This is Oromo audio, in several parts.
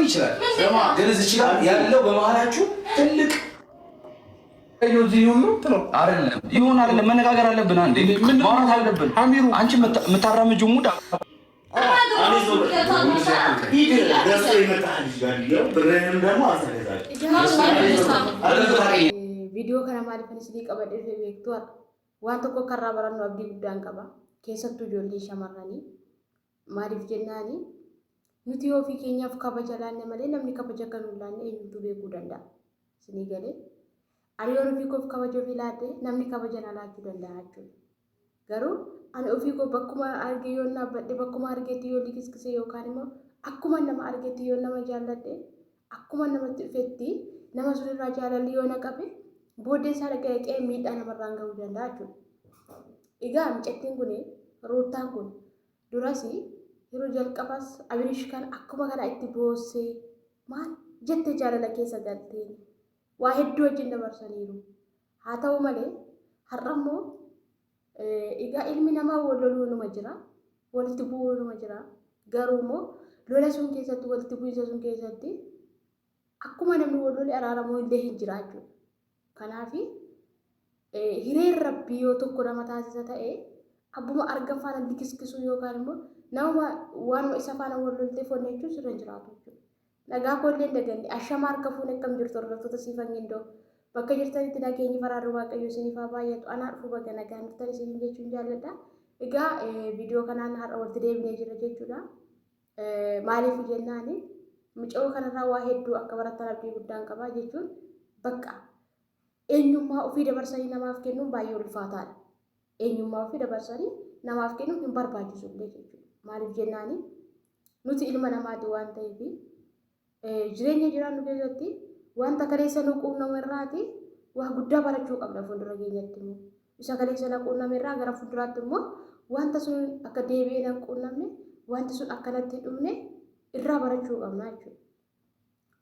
ይችላል። ግን እዚህ ይችላል ያለው በመሃላችሁ ትልቅ አይደለም ይሁን አይደለም መነጋገር አለብን። አንዴ ማውራት አለብን። አንቺ የምታራምጂው ሙድ ቪዲዮ kana maaliifan isinii qabadhee beektu waan tokko karraa barannu abdii guddaan qaba keessattuu ijoollee shamarranii maaliif jennaani nuti ofii keenyaaf kabaja laanne malee namni kabaja kan hin laanne eenyutu beekuu danda'a isinii galee ani yoo ofii koof kabaja ofii laadde namni kabaja na laachuu danda'a jechuudha garuu ani ofii koo bakkuma arge yoo naabbadhe bakkuma argetti yoo likiskise yookaan immoo akkuma nama argetti yoo nama jaalladhe akkuma namatti dhufetti nama sunirraa jaalalli yoo na qabe booddee isaa dhaqee miidhaa namarraan gahuu danda'a jechuudha. Egaa mucattiin kun ruutaan kun duras yeroo jalqabas Abirish kan akkuma kana itti boossee maal jettee jaalala keessa galteen waa hedduu wajjin dabarsaniiru. Haa ta'u malee har'a immoo egaa ilmi namaa wal loluu numa jira walitti bu'uu numa jira garuu immoo lola sun keessatti walitti bu'iinsa sun keessatti akkuma namni wal lolee araaramuu illee hin jira jechuudha. Kanaafi hireen rabbii yoo tokko nama taasisa ta'e abbuma argan faana likiskisuu yookaan immoo nama waanuma isa faana wal loltee fonne jechuun sirra jiraatu jechuudha. Nagaa koollee daganne ashama harka fuune akkam jirtu hordoftoota siifan gindoo bakka jirtanitti nageenyi faraarri waaqayyo isiniif haa baay'atu anaa dhufu bakka nagaan dhuftan isiniin jechuun jaalladha. Egaa viidiyoo kanaan har'a walitti deebinee jira jechuudha. Maaliif jennaani mucoo kanarraa waa hedduu akka baratan abdii guddaan qabaa jechuun bakka eenyummaa ofii dabarsanii namaaf kennuun baay'ee ulfaataadha. Eenyummaa ofii dabarsanii namaaf kennuun hin barbaachisu jechuudha. Maaliif jennaani nuti ilma namaati waan ta'eef jireenya jiraannu keessatti wanta kaleessa nu quunnamu irraati waa guddaa barachuu qabna fuuldura keenyatti immoo isa kaleessa nu quunname irraa gara fuulduraatti immoo wanta sun akka deebi'ee nu quunnamne wanti sun akkanatti dhumne irraa barachuu qabna jechuudha.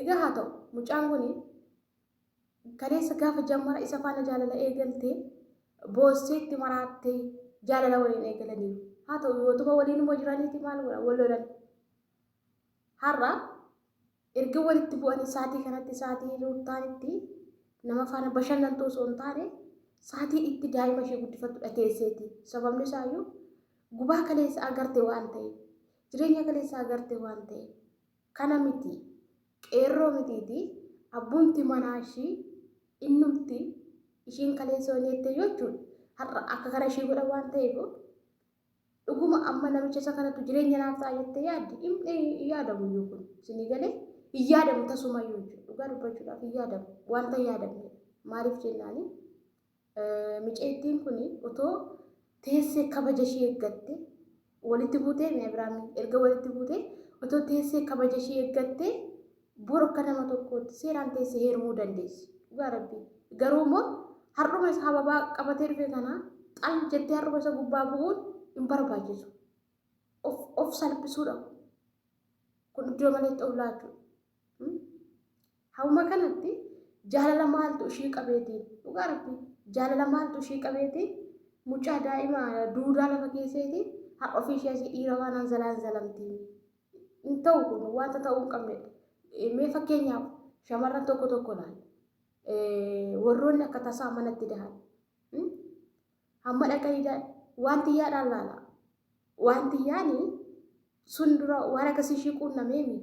Egaa haa ta'u mucaan kun kaleessa gaafa jammara isa faana jaalala eegaltee boosseetti maraattee jaalala waliin eegalaniiru. Haa ta'u yootuma waliin immoo jiraniiti maal wal lolan. Har'a erga walitti bu'anii saatii kanatti saatii ruuttaanitti nama faana bashannantuu osoo hin taane saatii itti daa'ima ishee guddifattudha teesseeti. Sababni isaayyuu gubaa kaleessa agarte waan ta'eef jireenya kaleessa agarte waan ta'eef kana miti qeerroo mitiiti abbumti manaa ishii innumti ishiin kaleessa oneette jechuudha. Har'a akka kana ishii godha waan ta'eef dhuguma amma namicha isa kanatu jireenya naaf ta'a jettee yaaddi yaadamu iyyuu kun isinii galee hin yaadamu tasumayyuu jechuudha. Dhugaa dubbachuudhaaf hin yaadamu wanta yaadamne maaliif jennaani mucattiin kun otoo teessee kabaja ishee eeggatte walitti buutee meebiraami erga walitti buutee otoo teessee kabaja ishee eeggatte bor akka nama tokkootti seeraan teessee heerumuu dandeessi. Dhugaa rabbii garuu immoo har'uma isa hababaa qabatee dhufe kana xal jettee har'uma isa gubbaa bu'uun hin barbaachisu. Of salphisuudha. Kun iddoo malee ta'uu laachuudha. Hawuma kanatti jaalala maaltu ishii qabeetiin dhugaa rabbii jaalala maaltu ishii qabeetiin mucaa daa'ima duudaa lafa keesseeti har'a ofii ishee asii dhiira waan zalamtiin hin ta'u kun wanta ta'uu hin qabnedha. Mee fakkeenyaaf shamarran tokko tokko laal warroonni akka tasaa manatti dahan hamma dhaqanii wanti yaadhaan laala wanti yaani sun dura waan akkasii ishii quunnameemi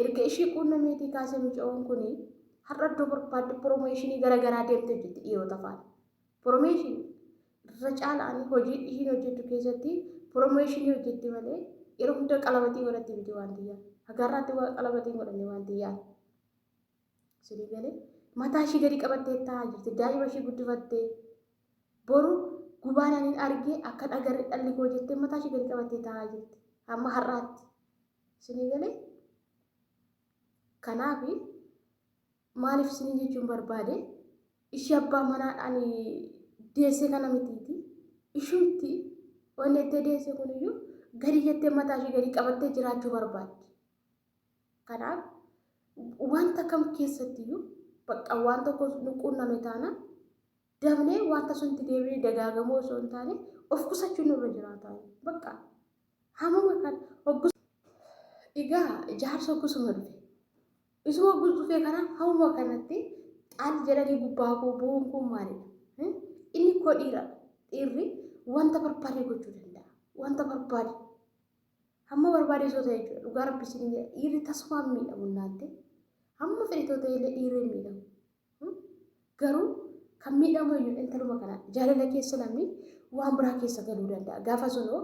erga ishii quunnameetii kaasee mucaan kun har'a iddoo barbaadde piroomeeshinii garaagaraa deemte jetti dhiirota faana piroomeeshinii irra caalaan hojii ishiin hojjettu keessatti piroomeeshinii hojjetti malee yeroo hunda qalabatii godhatti miti wanti yaa agarraatti qalabatii godhanne wanti yaa isinii galee mataa ishii gadi qabattee taa'aa jirti daa'ima ishii guddifattee boru gubaanaan argee akka dhagarre dhalli koo jettee mataa ishii gadi qabattee taa'aa jirti amma har'aatti isinii galee kanaafi maaliif isinii jechuun barbaade ishii abbaa manaadhaan deessee kana mitiiti ishuutti wanni itti deesse kuniyyuu gadi jettee mataa ishii gadi qabattee jiraachuu barbaaddi. Kanaaf wanta kam keessattiyyuu bakka waan tokko nu quunname taana dabnee wanta sunti deebi'ee dagaagamoo osoo hin taane of qusachuun nurra jiraata bakka hamuma kan Egaa jaarsa kusuma dhufe. Isuma dhufe kana hawwa kanatti xaal jedhanii gubbaa bu'uun kun maalidha? Inni koo dhiira. Dhiirri wanta barbaade gochuu danda'a. Wanta barbaade. Hamma barbaade soo ta'e jechuudha. Dhugaa rabbisiin jedha. Dhiirri tasfaan miidhamu naante. Hamma fedhitoo ta'e illee dhiirri miidhamu. Garuu kan miidhamu eenyu intaluma kana jaalala keessa namni waan biraa keessa galuu danda'a. Gaafa sunoo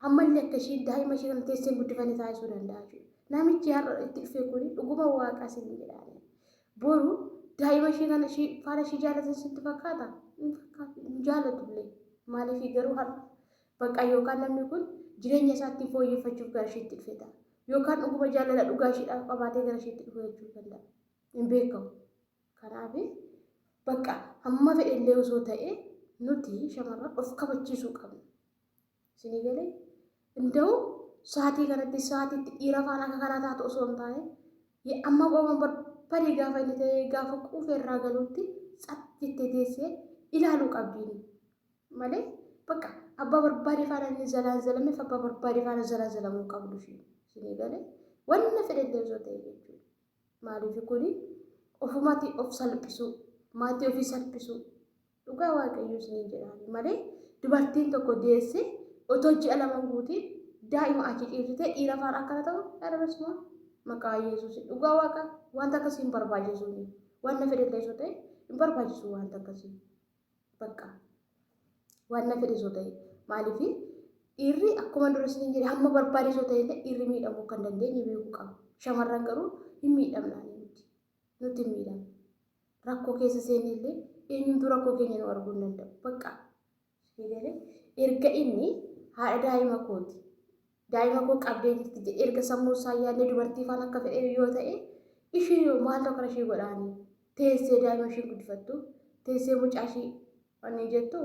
ammallee akka isheen daa'ima ishee kana teessee guddifanii taasisuu danda'a jechuudha. Namichi har'a itti dhufee kun dhuguma waaqaa siin jedhaani. Boru daa'ima ishee kana faana ishee jaalatan sitti fakkaata? Hin fakkaatu. Hin jaalatullee. Maaliif garuu har'a bakka yookaan namni kun jireenya isaatti fooyyeffachuuf gara isheetti dhufee ta'a. Yookaan dhuguma jaalala dhugaa isheedhaaf qabaatee gara isheetti dhufuu jechuu danda'a. Hin beekamu. Kanaaf bakka hamma fedhellee osoo ta'e nuti shamarran of kabachiisuu qabna. Isinii galee inda'u sa'aatii kanatti sa'aatiitti dhiira faana akka kanaa taatu osoo hin taane amma qomaan barbaade gaafa inni ta'e gaafa quufee irraa galuutti jettee teessee ilaaluu qabdiin malee bakka abbaa barbaade faana inni zalaan zalameef abbaa barbaade faana zalaan zalamuu qabdu isinii galee wanna fedhellee osoo ta'e jechuudha. Maaliif kuni ofumatti of salphisuu maatii ofii salphisuu dhugaa waaqayyoo isinii jedhaani malee dubartiin tokko deessee otoo ji'a lama guutiin daa'ima achi ciibsitee dhiira faana akkana ta'u darbasuma maqaa Yesuus dhugaa waaqa wanta akkasii hin barbaachisuuni wanna fedhellee osoo ta'e hin barbaachisu wanta akkasii bakka wanna fedhe osoo ta'e maaliif dhiirri akkuma dura isin jedhe hamma barbaade osoo ta'e illee dhiirri miidhamuu kan dandeenye beekuu qaba. Shamarran garuu hin miidhamnaani nuti hin miidhamne rakkoo keessa seenne illee eenyumtuu rakkoo keenya nu arguu hin danda'u bakka erga inni haadha daa'ima kooti. Daa'ima koo qabdee jirti jedhee erga sammuu isaa yaadee dubartii faana akka fedhe yoo ta'e ishee maal tokko ishee godhaanii teessee daa'ima ishee guddifattu teessee mucaa ishee wanni jettu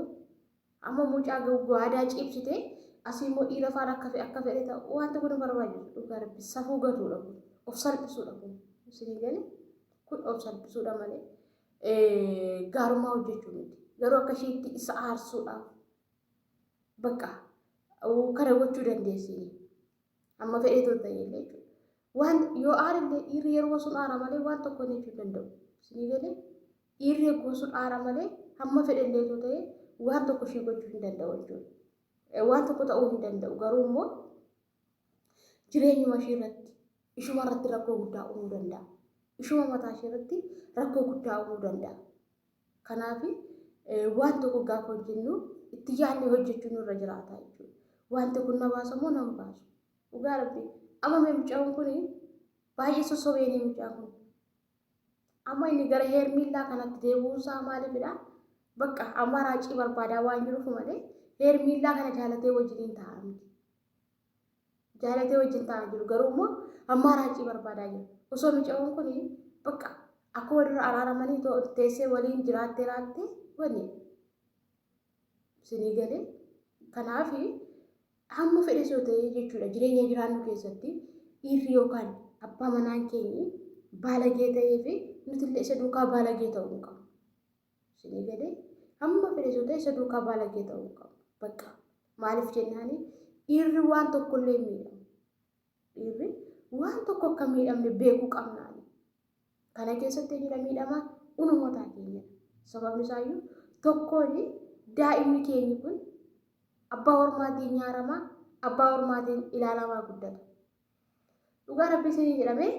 amma mucaa aadaa ciibsitee asii immoo dhiira faana akka fedhe ta'u wanta kun barbaachisu dhugaa rabbi safuu gatuudha kun of salphisuudha kun isinii galee kun of salphisuudha malee gaarummaa hojjechuu miti garuu akka isheetti isa aarsuudhaaf bakka kana gochuu dandeessini. Amma fedhee ta'e illee jechuudha. Waan yoo aarillee dhiirri yeroo sun aara malee waan tokko hin jechuu danda'u. Isinii galee dhiirri yeroo sun aara malee hamma fedhellee ta'e waan tokko ishee gochuu hin danda'u jechuudha. Waan tokko ta'uu hin danda'u garuu immoo jireenyuma ishee irratti ishuma irratti rakkoo guddaa uumuu danda'a. Ishuma mataa ishee irratti rakkoo guddaa uumuu danda'a. Kanaaf waan tokko gaafa hojjennu itti yaadnee hojjechuun irra jiraata jechuudha. Wanti kun na baasa moo na hin baasu? Dhugaa rabbi amma mucaan kun baay'ee sossobeenii mucaan kun. Amma inni gara heermiillaa kanatti deebi'uusaa maalifidha? Bakka amma raacii barbaadaa waan jiruuf malee heermiillaa kana jaalatee wajjin taa'aa miti. Jaalatee wajjin taa'aa jiru garuu immoo amma raacii barbaadaa jiru. Osoo mucaan kun bakka akkuma dura araaramanii teessee waliin jiraattee raattee wani isinii galee kanaaf hamma fedhe soo ta'e jechuudha jireenya jiraannu keessatti dhiirri yookaan abbaa manaan keenya baalagee ta'ee fi nuti illee isa duukaa baalagee ta'uu qabu. Isinii galee hamma fedhe soo ta'e isa duukaa baalagee ta'uu qabu. Bakka maaliif jennaani dhiirri waan tokko illee miidhamu. Dhiirri waan tokko akka miidhamne beekuu qabnaani. Kana keessatti eenyudha miidhamaa? Unumataa keenya. Sababni isaayyuu tokkoon daa'imni keenya kun abbaa hormaatiin nyaaramaa abbaa hormaatiin ilaalamaa guddata. Dhugaa rabbi isinii jedhamee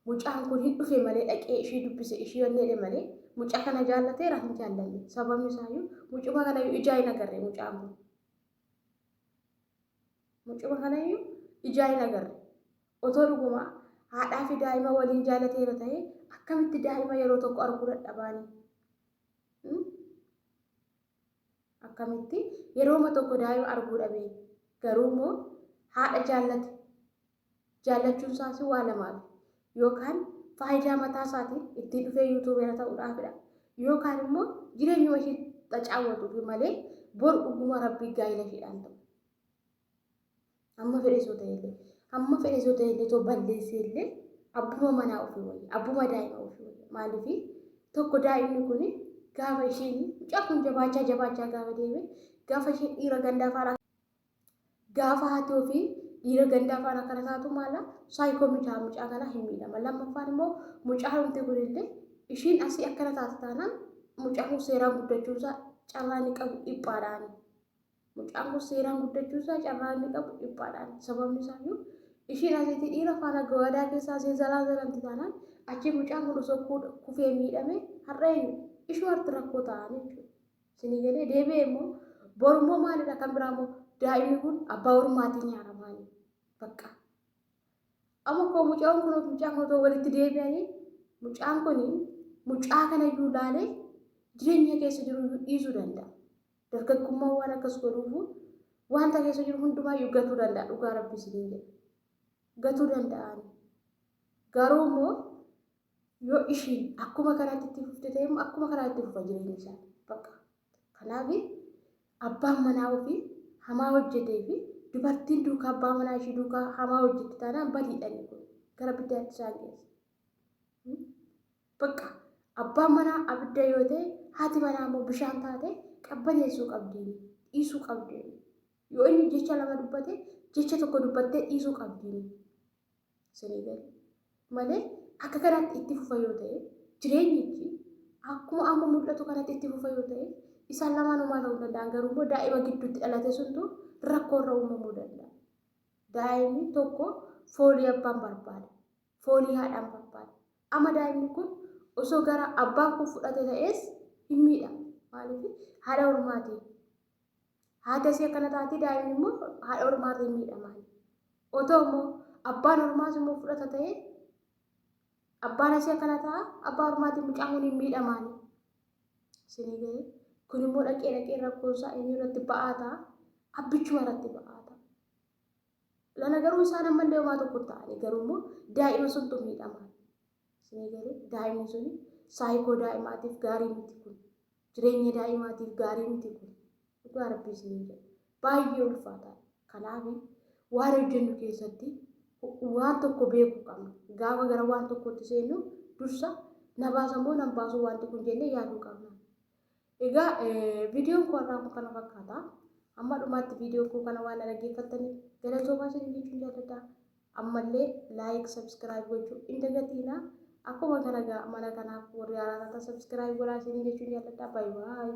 mucaan kun hin dhufe malee dhaqee ishee dubbise ishee yonnee malee mucaa kana jaallateera hin jaallanne. Sababni isaayyuu mucuma kanayyuu ijaa hin agarre mucaan kun. Mucuma kanayyuu ijaa hin agarre. Otoo dhuguma haadhaa fi daa'ima waliin jaallateera ta'e akkamitti daa'ima yeroo tokko arguu dadhabaanii? Akkamitti yeroo tokko daa'ima arguu dhabee garuu immoo haadha jaallate jaallachuun isaas waa lamaaf yookaan faayidaa mataa isaatiin ittiin dhufee yuutuubeera ta'uudhaafidha yookaan immoo jireenyuma ishee xacaawwatuuf malee bor dhuguma rabbii gaa'ila isheedhaan ta'u. Amma fedhe soo ta'e illee too balleessee illee abbuma manaa ofii wayya abbuma daa'ima ofii wayya maaliif tokko daa'imni kun gaafa isheen mucaa kun jabaachaa gaafa deeme gaafa isheen dhiira gandaa faana gaafa haati ofii dhiira gandaa faana kana taatu maala saayikoo mucaa kana hin miidhama. Lammaffaan immoo mucaa humti kunillee ishiin asii akkana taatu taanaan mucaan kun seeraan guddachuusaa carraa inni qabu dhiphaadhaani. Mucaan kun seeraan guddachuusaa carraa inni qabu dhiphaadhaani. Sababni isaayyuu ishiin asitti dhiira faana gawadaa keessaa asii zalamti taanaan achi mucaan kun osoo kufee miidhame har'a ishuu harti rakkoo ta'anii jechuudha. Isinii galee deebi'ee immoo borummoo maalidha kan biraa immoo daa'imni kun abbaa ormaatiin nyaaramaanii bakka. Amma koo mucaan kun otoo walitti deebi'anii mucaan kun mucaa kana iyyuu ilaalee jireenya keessa jiru dhiisuu danda'a. Dargaggummaa waan akkas godhuufu wanta keessa jiru hundumaayyuu gatuu danda'a. Dhugaa rabbi isinii jedha. Gatuu danda'ani. Garuu immoo yoo ishiin akkuma kanaatti itti fufte ta'e immoo akkuma kanaatti fufa jireenya isaa bakka. Kanaaf abbaan manaa ofii hamaa hojjetee fi dubartiin duukaa abbaa manaa ishii duukaa hamaa hojjette taanaan badiidhanii kun gara biddaatti isaan geessa. Bakka abbaan manaa abidda yoo ta'e haati manaa immoo bishaan taate qabbaneessuu qabdiini dhiisuu qabdiini. Yoo inni jecha lama dubbate jecha tokko dubbattee dhiisuu qabdiini. Isinii galee malee akka kanaatti itti fufa yoo ta'e jireenyichi akkuma amma mul'atu kanatti itti fufa yoo ta'e isaan lamaan uumaa ta'uu danda'an. Garuu immoo daa'ima gidduutti dhalate suntu rakkoo irra uumamuu danda'a. Daa'imni tokko foolii abbaan barbaada. Foolii haadhaan barbaada. Amma daa'imni kun osoo gara abbaan kun fudhate ta'es hin miidhamu. Maaliif haadha ormaatiin. Haati asii akkana taate daa'imni immoo haadha ormaatiin miidhama. Otoo immoo abbaan ormaas immoo fudhata ta'e abbaan asii akkana ta'a abbaa ormaatiin mucaan kun hin miidhamaani. Isinii galee kun immoo dhaqee rakkoosaa inni irratti ba'aa ta'a. Abbichuma irratti ba'aa ta'a. Lana garuu isaan ammallee homaa tokko ta'ani. Garuu immoo daa'ima suntu miidhamaa. Isinii galee daa'imni suni saayikoo daa'imaatiif gaarii miti kun. Jireenya daa'imaatiif gaarii miti kun. Dhugaa rabbii isinii jedha. Baay'ee ulfaataadha. Kanaaf waan hojjennu keessatti waan tokko beekuu qabna. Gaafa gara waan tokkotti seennu dursa na baasa moo nan baasu wanti kun jennee yaaduu qabna. Egaa viidiyoon koo irraa kana fakkaata. Amma dhumaatti viidiyoo koo kana waan dhaggeeffattaniif galatoomaa isin jechuun jaalladha. Ammallee laayik sabskiraayib gochuu hin dagatiina. Akkuma kana mana kanaaf warri haaraa subscribe godhaa isin jechuun jaalladha. Bye bye.